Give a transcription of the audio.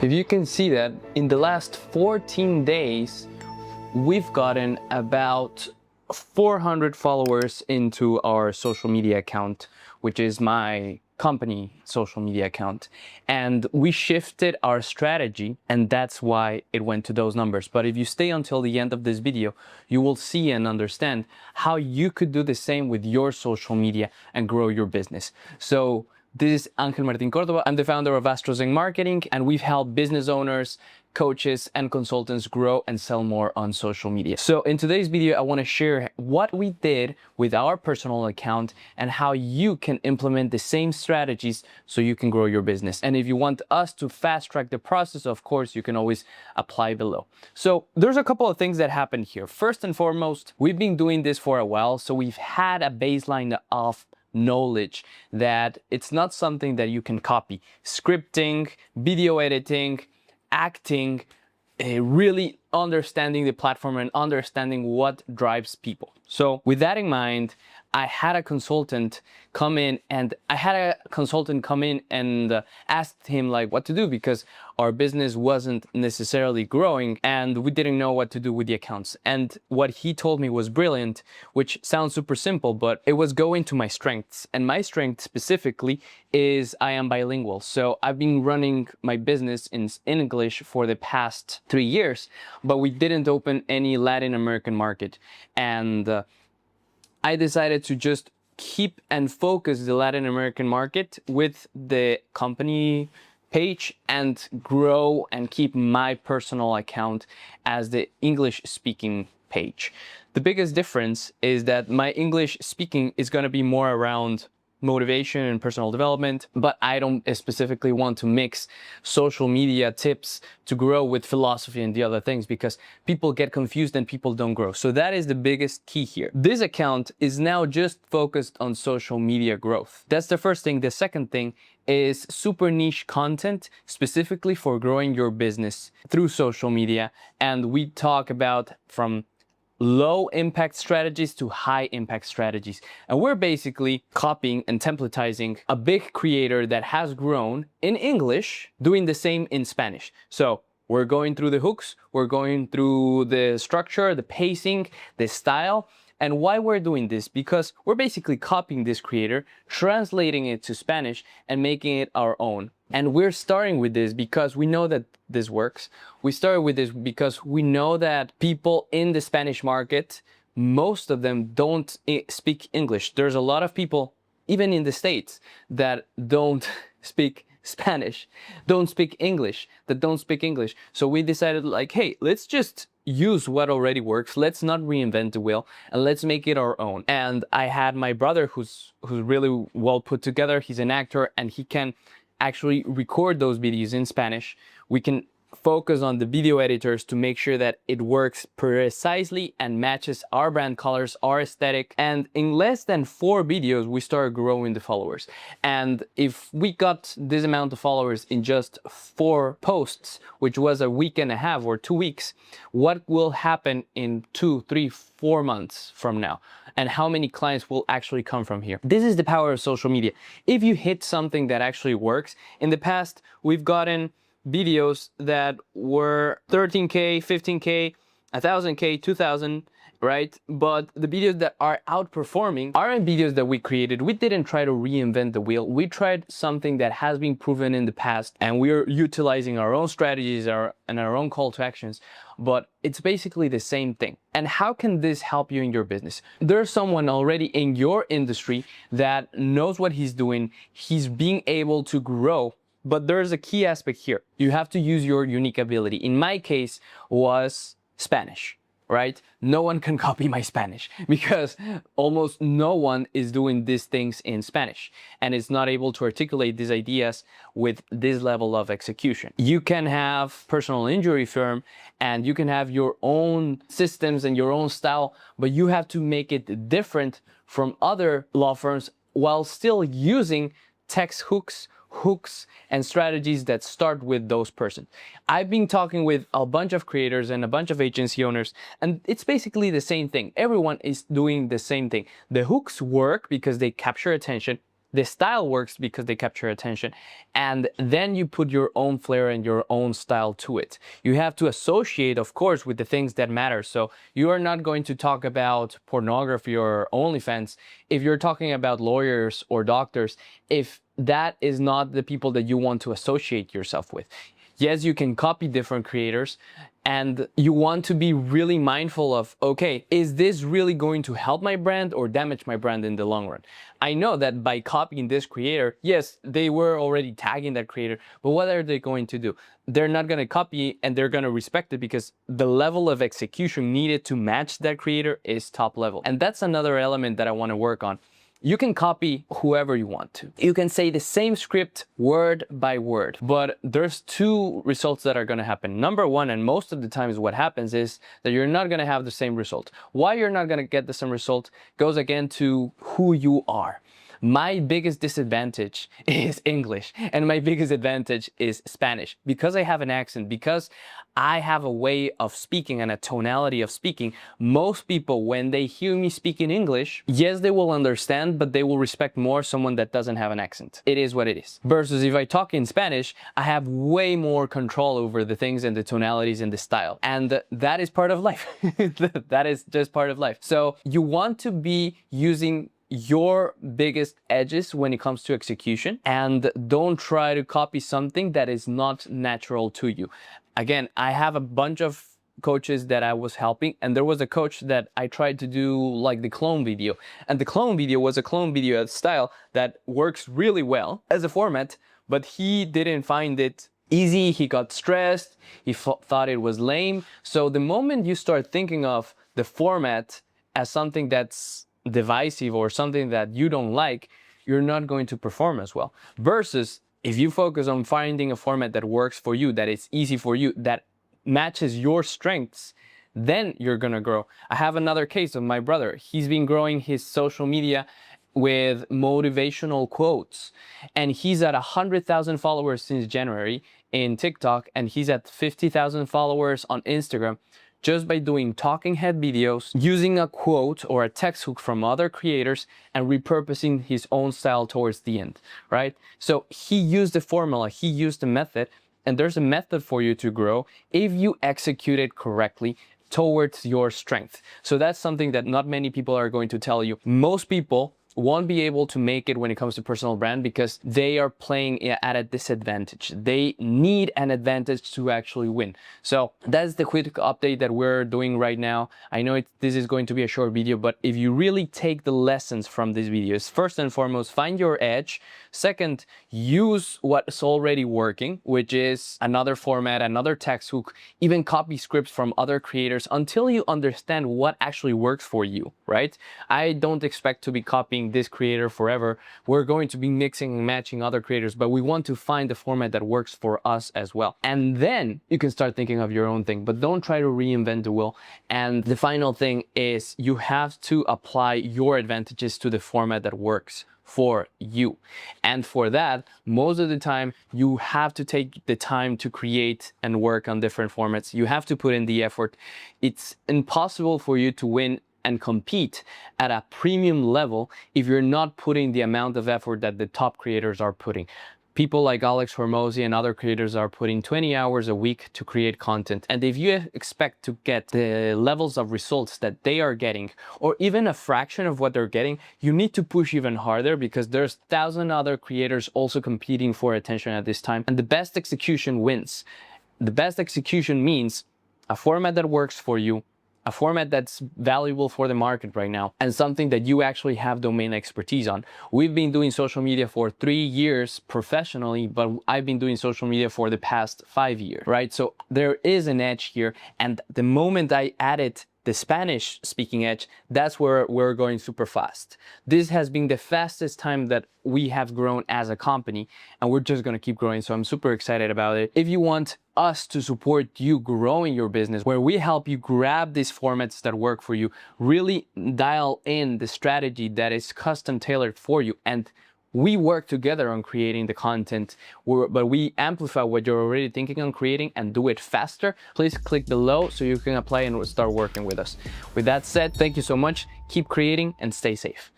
If you can see that in the last 14 days, we've gotten about 400 followers into our social media account, which is my company social media account. And we shifted our strategy, and that's why it went to those numbers. But if you stay until the end of this video, you will see and understand how you could do the same with your social media and grow your business. So this is Angel Martin Cordova. I'm the founder of Astros in Marketing, and we've helped business owners, coaches, and consultants grow and sell more on social media. So in today's video, I want to share what we did with our personal account and how you can implement the same strategies so you can grow your business. And if you want us to fast track the process, of course, you can always apply below. So there's a couple of things that happened here. First and foremost, we've been doing this for a while, so we've had a baseline of knowledge that it's not something that you can copy. Scripting, video editing, acting, really understanding the platform and understanding what drives people. So with that in mind, I had a consultant come in and asked him like what to do, because our business wasn't necessarily growing and we didn't know what to do with the accounts. And what he told me was brilliant, which sounds super simple, but it was go into my strengths. And my strength specifically is I am bilingual. So I've been running my business in English for the past 3 years, but we didn't open any Latin American market. And I decided to just keep and focus the Latin American market with the company page and grow and keep my personal account as the English speaking page. The biggest difference is that my English speaking is going to be more around motivation and personal development, but I don't specifically want to mix social media tips to grow with philosophy and the other things, because people get confused and people don't grow. So that is the biggest key here. This account is now just focused on social media growth. That's the first thing. The second thing is super niche content specifically for growing your business through social media. And we talk about from low impact strategies to high impact strategies. And we're basically copying and templatizing a big creator that has grown in English, doing the same in Spanish. So we're going through the hooks, we're going through the structure, the pacing, the style. And why we're doing this? Because we're basically copying this creator, translating it to Spanish and making it our own. And we're starting with this because we know that this works. We started with this because we know that people in the Spanish market, most of them don't speak English. There's a lot of people, even in the States, that don't speak Spanish, don't speak English, that don't speak English. So we decided like, hey, let's just use what already works. Let's not reinvent the wheel and let's make it our own. And I had my brother who's really well put together. He's an actor and he can actually record those videos in Spanish. We can focus on the video editors to make sure that it works precisely and matches our brand colors, our aesthetic. And in less than 4 videos, we started growing the followers. And if we got this amount of followers in just 4 posts, which was a week and a half or 2 weeks, what will happen in 2, 3, 4 months from now? And how many clients will actually come from here? This is the power of social media. If you hit something that actually works, in the past, we've gotten videos that were 13K, 15K, 1000K, 2000, right? But the videos that are outperforming aren't videos that we created. We didn't try to reinvent the wheel. We tried something that has been proven in the past, and we're utilizing our own strategies and our own call to actions, but it's basically the same thing. And how can this help you in your business? There's someone already in your industry that knows what he's doing. He's being able to grow. But there's a key aspect here. You have to use your unique ability. In my case was Spanish, right? No one can copy my Spanish because almost no one is doing these things in Spanish and is not able to articulate these ideas with this level of execution. You can have personal injury firm and you can have your own systems and your own style, but you have to make it different from other law firms while still using text hooks and strategies that start with those persons. I've been talking with a bunch of creators and a bunch of agency owners, and it's basically the same thing. Everyone is doing the same thing. The hooks work because they capture attention. The style works because they capture attention, and then you put your own flair and your own style to it. You have to associate, of course, with the things that matter. So you are not going to talk about pornography or OnlyFans if you're talking about lawyers or doctors, if that is not the people that you want to associate yourself with. Yes, you can copy different creators, and you want to be really mindful of, okay, is this really going to help my brand or damage my brand in the long run? I know that by copying this creator, yes, they were already tagging that creator, but what are they going to do? They're not going to copy, and they're going to respect it because the level of execution needed to match that creator is top level. And that's another element that I want to work on. You can copy whoever you want to. You can say the same script word by word, but there's two results that are going to happen. Number one, and most of the times what happens is that you're not going to have the same result. Why you're not going to get the same result goes again to who you are. My biggest disadvantage is English, and my biggest advantage is Spanish. Because I have an accent, because I have a way of speaking and a tonality of speaking, most people, when they hear me speak in English, yes, they will understand, but they will respect more someone that doesn't have an accent. It is what it is. Versus if I talk in Spanish, I have way more control over the things and the tonalities and the style. And that is part of life. That is just part of life. So you want to be using your biggest edges when it comes to execution, and don't try to copy something that is not natural to you. Again, I have a bunch of coaches that I was helping, and there was a coach that I tried to do like the clone video, and the clone video was a clone video style that works really well as a format, but he didn't find it easy. He got stressed, he thought it was lame. So the moment you start thinking of the format as something that's divisive or something that you don't like, you're not going to perform as well. Versus if you focus on finding a format that works for you, that is easy for you, that matches your strengths, then you're gonna grow. I have another case of my brother. He's been growing his social media with motivational quotes, and he's at 100,000 followers since January in TikTok, and he's at 50,000 followers on Instagram, just by doing talking head videos, using a quote or a text hook from other creators and repurposing his own style towards the end, right? So he used the formula, he used the method, and there's a method for you to grow if you execute it correctly towards your strength. So that's something that not many people are going to tell you. Most people won't be able to make it when it comes to personal brand because they are playing at a disadvantage. They need an advantage to actually win. So that's the quick update that we're doing right now. I know this is going to be a short video, but if you really take the lessons from these videos, first and foremost, find your edge. Second, use what's already working, which is another format, another text hook, even copy scripts from other creators until you understand what actually works for you, right? I don't expect to be copying this creator forever. We're going to be mixing and matching other creators, but we want to find the format that works for us as well. And then you can start thinking of your own thing, but don't try to reinvent the wheel. And the final thing is you have to apply your advantages to the format that works for you. And for that, most of the time, you have to take the time to create and work on different formats. You have to put in the effort. It's impossible for you to win and compete at a premium level if you're not putting the amount of effort that the top creators are putting. People like Alex Hormozy and other creators are putting 20 hours a week to create content. And if you expect to get the levels of results that they are getting, or even a fraction of what they're getting, you need to push even harder because there's 1,000 other creators also competing for attention at this time. And the best execution wins. The best execution means a format that works for you, a format that's valuable for the market right now, and something that you actually have domain expertise on. We've been doing social media for 3 years professionally, but I've been doing social media for the past 5 years, right? So there is an edge here, and the moment I added the Spanish speaking edge, that's where we're going super fast. This has been the fastest time that we have grown as a company, and we're just going to keep growing. So I'm super excited about it. If you want us to support you growing your business, where we help you grab these formats that work for you, really dial in the strategy that is custom tailored for you, and we work together on creating the content, but we amplify what you're already thinking on creating and do it faster. Please click below so you can apply and start working with us. With that said, thank you so much. Keep creating and stay safe.